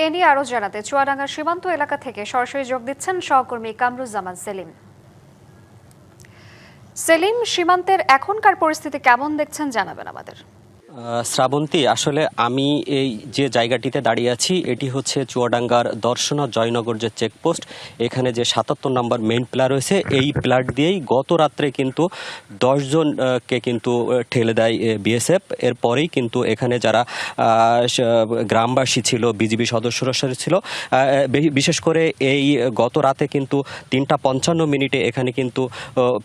এ নিয়ে আরও জানাতে চুয়াডাঙ্গার সীমান্ত এলাকা থেকে সরাসরি যোগ দিচ্ছেন সহকর্মী কামরুজ্জামান সেলিম। সেলিম, সীমান্তের এখনকার পরিস্থিতি কেমন দেখছেন জানাবেন আমাদের। শ্রাবন্তী, আসলে আমি এই যে জায়গাটিতে দাঁড়িয়ে আছি এটি হচ্ছে চুয়াডাঙ্গার দর্শনা জয়নগর যে চেকপোস্ট। এখানে যে ৭৭ নম্বর মেইন পিলার রয়েছে, এই পিলার দিয়েই গত রাত্রে কিন্তু 10 জনকে কিন্তু ঠেলে দেয় বিএসএফ। এরপরেই কিন্তু এখানে যারা গ্রামবাসী ছিল, বিজিবি সদস্যরা ছিল, বিশেষ করে এই গত রাতে কিন্তু 3:55 এখানে কিন্তু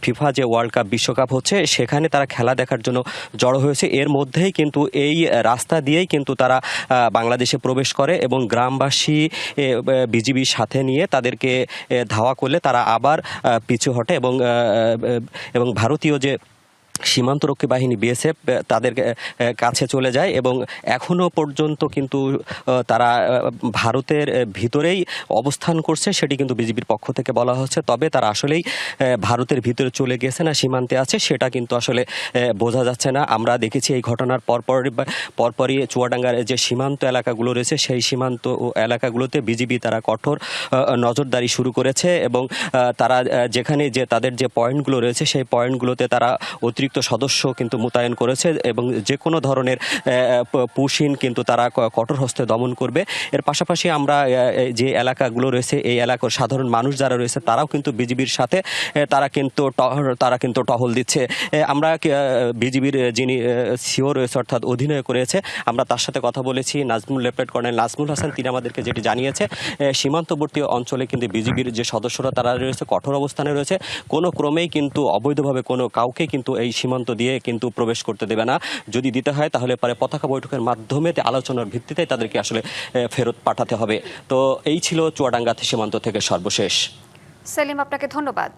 ফিফা যে ওয়ার্ল্ড কাপ বিশ্বকাপ হচ্ছে সেখানে তারা খেলা দেখার জন্য জড়ো হয়েছে। এর মধ্যেই কিন্তু এই রাস্তা দিয়েই কিন্তু তারা বাংলাদেশে প্রবেশ করে এবং গ্রামবাসী বিজিবির সাথে নিয়ে তাদেরকে ধাওয়া করলে তারা আবার পিছু হটে এবং ভারতীয় যে সীমান্তরক্ষী বাহিনী বিএসএফ তাদের কাছে চলে যায় এবং এখনও পর্যন্ত কিন্তু তারা ভারতের ভিতরেই অবস্থান করছে, সেটি কিন্তু বিজিবির পক্ষ থেকে বলা হচ্ছে। তবে তারা আসলেই ভারতের ভিতরে চলে গেছে না সীমান্তে আছে সেটা কিন্তু আসলে বোঝা যাচ্ছে না। আমরা দেখেছি এই ঘটনার পরপরই চুয়াডাঙ্গার যে সীমান্ত এলাকাগুলো রয়েছে সেই সীমান্ত এলাকাগুলোতে বিজিবি তারা কঠোর নজরদারি শুরু করেছে এবং তারা যেখানে যে তাদের যে পয়েন্টগুলো রয়েছে সেই পয়েন্টগুলোতে তারা অতিরিক্ত সদস্য কিন্তু মোতায়েন করেছে এবং যে কোনো ধরনের পুশিন কিন্তু তারা কঠোর হস্তে দমন করবে। এর পাশাপাশি আমরা যে এলাকাগুলো রয়েছে এই এলাকার সাধারণ মানুষ যারা রয়েছে তারাও কিন্তু বিজিবির সাথে তারা কিন্তু টহল দিচ্ছে। আমরা বিজিবির যিনি সিও রয়েছে অর্থাৎ অধিনায়ক রয়েছে, আমরা তার সাথে কথা বলেছি। লেফটেন্যান্ট কর্নেল নাজমুল হাসান তিনি আমাদেরকে যেটি জানিয়েছে, সীমান্তবর্তী অঞ্চলে কিন্তু বিজিবির যে সদস্যরা তারা রয়েছে কঠোর অবস্থানে রয়েছে, কোনো ক্রমেই কিন্তু অবৈধভাবে কোনো কাউকে কিন্তু এই সীমান্ত দিয়ে কিন্তু প্রবেশ করতে দেবে না। যদি দিতে হয় তাহলে পরে পতাকা বৈঠকের মাধ্যমে আলোচনার ভিত্তিতে তাদেরকে আসলে ফেরত পাঠাতে হবে। তো এই ছিল চুয়াডাঙ্গা সীমান্ত থেকে সর্বশেষ। সেলিম, আপনাকে ধন্যবাদ।